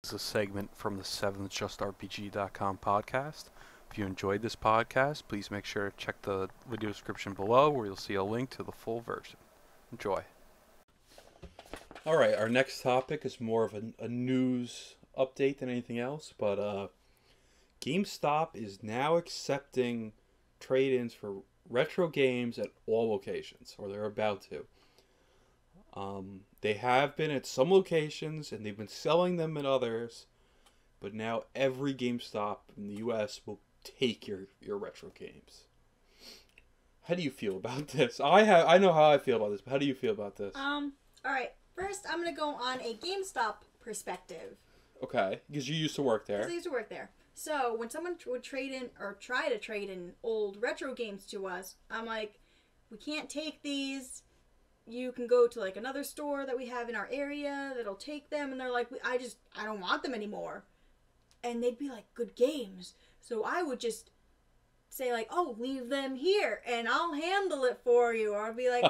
Is a segment from the 7th JustRPG.com podcast. If you enjoyed this podcast, please make sure to check the video description below where you'll see a link to the full version. Enjoy. Alright, our next topic is more of a news update than anything else, but Gamestop is now accepting trade-ins for retro games at all locations, or they're about to. They have been at some locations, and they've been selling them at others, but now every GameStop in the U.S. will take your retro games. How do you feel about this? I know how I feel about this, but how do you feel about this? Alright. First, I'm going to go on a GameStop perspective. Okay, because you used to work there. Because I used to work there. So, when someone would trade in, or try to trade in old retro games to us, I'm like, we can't take these. You can go to, like, another store that we have in our area that'll take them. And they're like, I don't want them anymore. And they'd be like, good games. So, I would just say, like, oh, leave them here, and I'll handle it for you. Or I'll be like,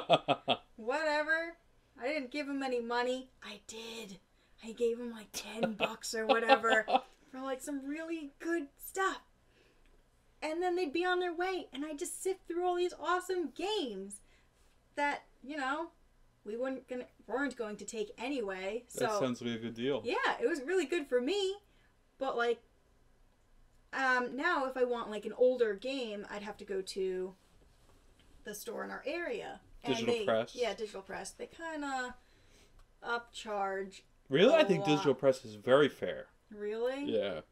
whatever. I didn't give them any money. I did. I gave them, like, $10 or whatever for, like, some really good stuff. And then they'd be on their way, and I'd just sift through all these awesome games that, you know, we weren't going to take anyway. So that sounds like a good deal. Yeah, it was really good for me. But, like, now if I want, like, an older game, I'd have to go to the store in our area. Digital Press? Yeah, Digital Press. They kind of upcharge. Really? I think Digital Press is very fair. Really? Yeah.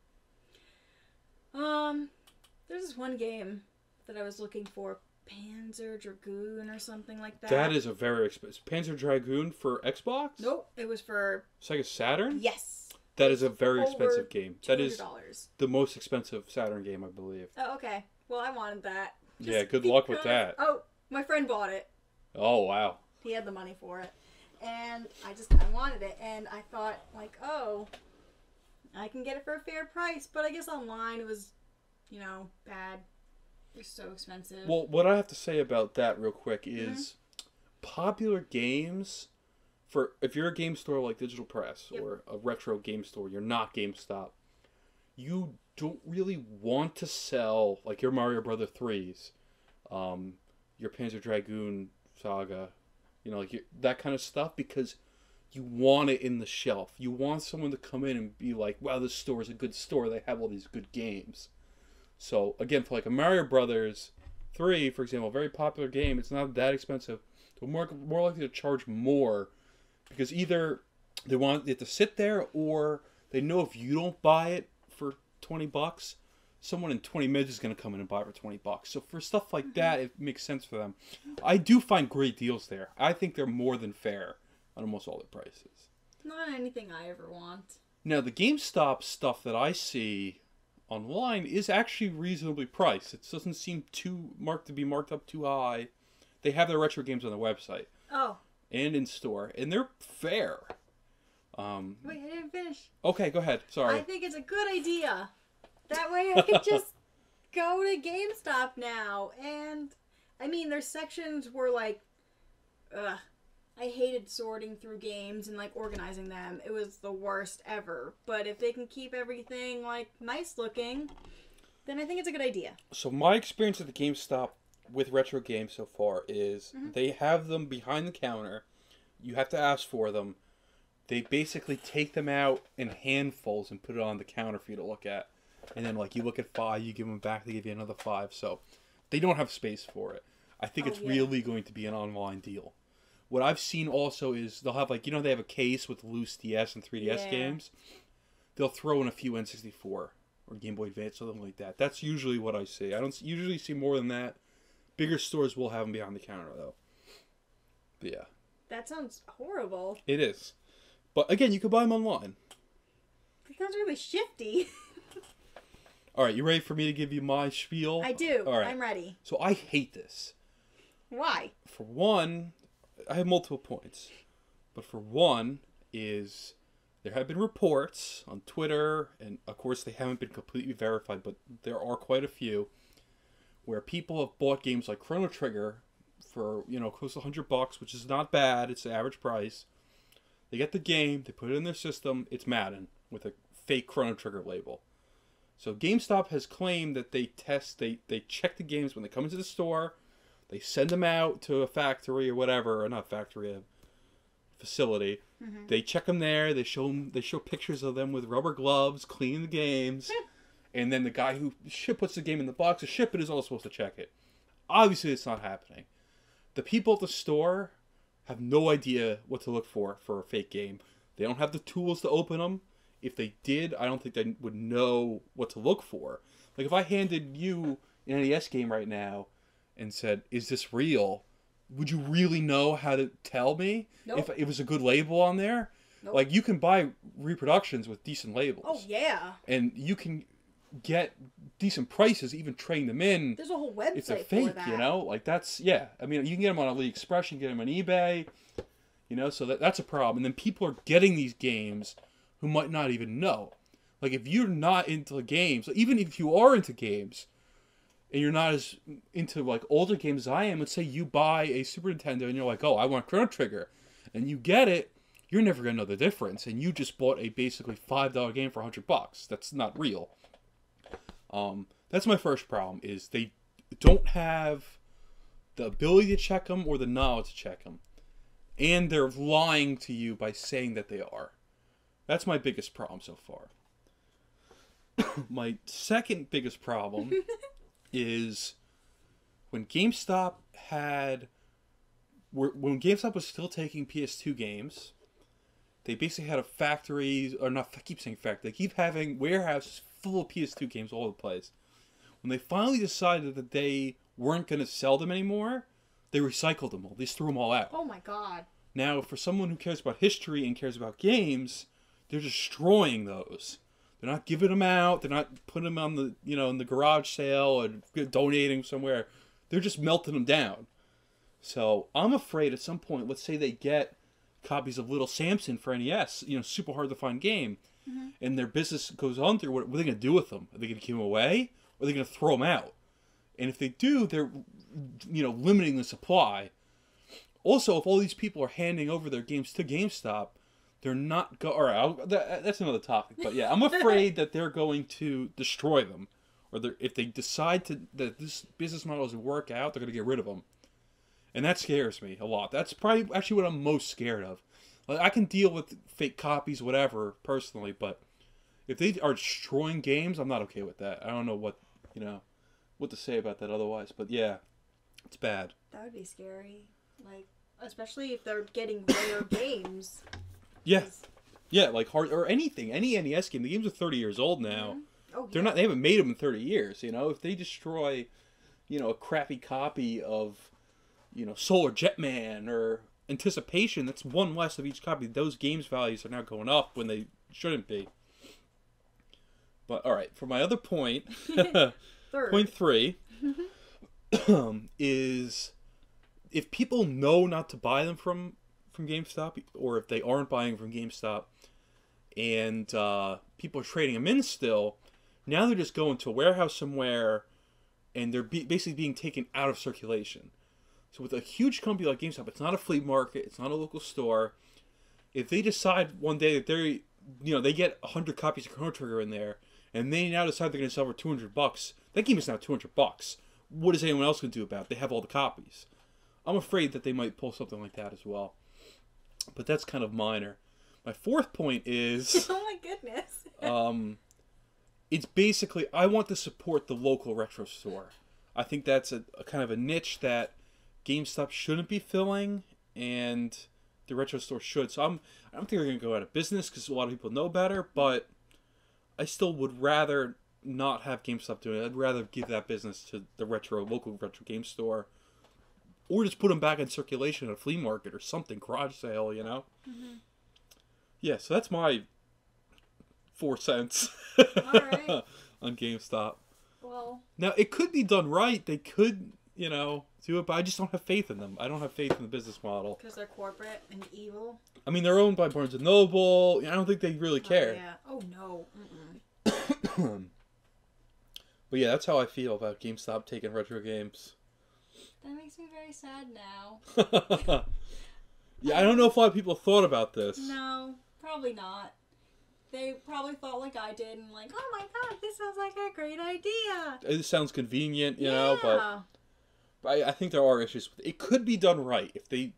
There's this one game that I was looking for, Panzer Dragoon or something like that. That is a very expensive. Panzer Dragoon for Xbox? Nope, it was for Sega Saturn? Yes. That is a very Over expensive game. That is $200. the most expensive Saturn game, I believe. Oh, okay. Well, I wanted that. Yeah, good luck with that. Oh, my friend bought it. Oh, wow. He had the money for it. And I wanted it. And I thought, like, oh, I can get it for a fair price. But I guess online it was, you know, bad. They're so expensive. Well, what I have to say about that real quick is popular games, if you're a game store like Digital Press or a retro game store, you're not GameStop, you don't really want to sell, like, your Mario Brother 3s, your Panzer Dragoon Saga, you know, like that kind of stuff, because you want it in the shelf. You want someone to come in and be like, wow, this store is a good store. They have all these good games. So, again, for like a Mario Brothers 3, for example, a very popular game, it's not that expensive. They're more likely to charge more because either they want it to sit there, or they know if you don't buy it for $20, someone in 20 minutes is going to come in and buy it for $20. So for stuff like that, it makes sense for them. I do find great deals there. I think they're more than fair on almost all their prices. Not anything I ever want. Now, the GameStop stuff that I see online is actually reasonably priced. It doesn't seem to be marked up too high. They have their retro games on their website. Oh. And in store, and they're fair. Wait, I didn't finish. Okay, go ahead. Sorry. I think it's a good idea. That way I could just go to GameStop now. And, I mean, their sections were like, ugh. I hated sorting through games and, like, organizing them. It was the worst ever. But if they can keep everything, like, nice looking, then I think it's a good idea. So my experience at the GameStop with retro games so far is they have them behind the counter. You have to ask for them. They basically take them out in handfuls and put it on the counter for you to look at. And then, like, you look at 5, you give them back, they give you another 5. So they don't have space for it. I think it's really going to be an online deal. What I've seen also is they'll have, like, you know, they have a case with loose DS and 3DS games. They'll throw in a few N64 or Game Boy Advance, something like that. That's usually what I see. I don't usually see more than that. Bigger stores will have them behind the counter, though. But yeah. That sounds horrible. It is. But again, you can buy them online. That sounds really shifty. All right, you ready for me to give you my spiel? I do. All right. I'm ready. So I hate this. Why? For one, I have multiple points. But for one is there have been reports on Twitter, and of course they haven't been completely verified, but there are quite a few, where people have bought games like Chrono Trigger for, you know, close to $100, which is not bad. It's the average price. They get the game, they put it in their system. It's Madden with a fake Chrono Trigger label. So GameStop has claimed that they check the games when they come into the store, they send them out to a factory or whatever, or not factory, a facility. Mm-hmm. They check them there. They show pictures of them with rubber gloves, cleaning the games, and then the guy who puts the game in the box to ship it is also supposed to check it. Obviously, it's not happening. The people at the store have no idea what to look for a fake game. They don't have the tools to open them. If they did, I don't think they would know what to look for. Like, if I handed you an NES game right now and said, is this real? Would you really know how to tell me? Nope. If it was a good label on there? Nope. Like, you can buy reproductions with decent labels. Oh, yeah. And you can get decent prices, even trading them in. There's a whole website it's a fake, for that. You know? Like, that's, yeah. I mean, you can get them on AliExpress, you can get them on eBay. You know, so that's a problem. And then people are getting these games who might not even know. Like, if you're not into games, even if you are into games, and you're not as into, like, older games as I am, let's say you buy a Super Nintendo and you're like, oh, I want Chrono Trigger, and you get it, you're never going to know the difference, and you just bought a basically $5 game for $100. That's not real. That's my first problem, is they don't have the ability to check them or the knowledge to check them. And they're lying to you by saying that they are. That's my biggest problem so far. My second biggest problem is when GameStop was still taking PS2 games, they basically had a factory, or not, I keep saying factory, they keep having warehouses full of PS2 games all over the place. When they finally decided that they weren't going to sell them anymore, they recycled them all. They just threw them all out. Oh my god. Now, for someone who cares about history and cares about games, they're destroying those. They're not giving them out. They're not putting them on the, in the garage sale and donating somewhere. They're just melting them down. So I'm afraid at some point, let's say they get copies of Little Samson for NES, super hard to find game, mm-hmm. and their business goes under. What are they going to do with them? Are they going to give them away? Or are they going to throw them out? And if they do, they're, limiting the supply. Also, if all these people are handing over their games to GameStop, they're not that's another topic. But yeah, I'm afraid that they're going to destroy them, or if they decide that this business model doesn't work out, they're going to get rid of them, and that scares me a lot. That's probably actually what I'm most scared of. Like, I can deal with fake copies, whatever, personally, but if they are destroying games, I'm not okay with that. I don't know what to say about that otherwise. But yeah, it's bad. That would be scary. Like, especially if they're getting rare games. Yeah. Yeah, like hard or anything. Any NES game. The games are 30 years old now. Mm-hmm. Oh, yeah. They haven't made them in 30 years, If they destroy, a crappy copy of, Solar Jetman or Anticipation, that's one less of each copy. Those games values are now going up when they shouldn't be. But all right, for my other point, point 3 is if people know not to buy them from GameStop, or if they aren't buying from GameStop, and people are trading them in still, now they're just going to a warehouse somewhere, and they're basically being taken out of circulation. So with a huge company like GameStop, it's not a flea market, it's not a local store. If they decide one day that they get 100 copies of Chrono Trigger in there, and they now decide they're going to sell for $200, that game is now $200. What is anyone else going to do about it? They have all the copies. I'm afraid that they might pull something like that as well. But that's kind of minor. My fourth point is... oh my goodness. It's basically, I want to support the local retro store. I think that's a kind of a niche that GameStop shouldn't be filling, and the retro store should. So I don't think they're going to go out of business because a lot of people know better, but I still would rather not have GameStop doing it. I'd rather give that business to the local retro game store. Or just put them back in circulation at a flea market or something, garage sale, Mm-hmm. Yeah, so that's my 4 cents right. on GameStop. Well, now, it could be done right. They could, do it, but I just don't have faith in them. I don't have faith in the business model. Because they're corporate and evil? I mean, they're owned by Barnes & Noble. I don't think they really care. Oh, yeah. Oh, no. Mm-mm. But yeah, that's how I feel about GameStop taking retro games. That makes me very sad now. Yeah, I don't know if a lot of people have thought about this. No, probably not. they probably thought like I did and like, oh my god, this sounds like a great idea. It sounds convenient, you know, but I think there are issues with it. It could be done right if they,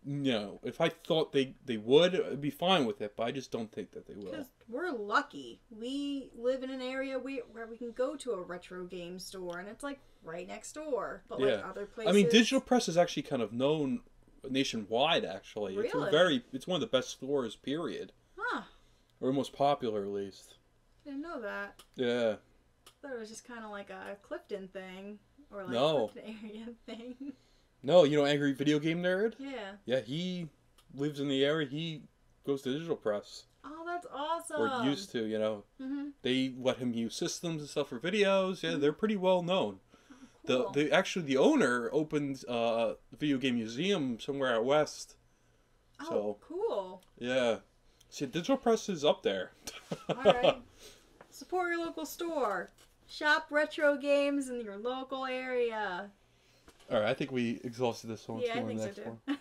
if I thought they would, I'd be fine with it, but I just don't think that they will. Because we're lucky. We live in an area where we can go to a retro game store, and it's like right next door. But like other places, I mean, Digital Press is actually kind of known nationwide. Actually, really? It's one of the best stores. Period. Huh. Or most popular, at least. Didn't know that. Yeah. I thought it was just kind of like a Clifton thing, or like a Clifton area thing. No, Angry Video Game Nerd? Yeah. Yeah, he lives in the area. He goes to Digital Press. Oh, that's awesome. Or used to, Mm-hmm. They let him use systems and stuff for videos. Yeah, they're pretty well known. Oh, cool. The owner opened a video game museum somewhere out west. Oh, cool. Yeah. See, Digital Press is up there. Alright. Support your local store. Shop retro games in your local area. Alright, I think we exhausted this one. Yeah, I think so too.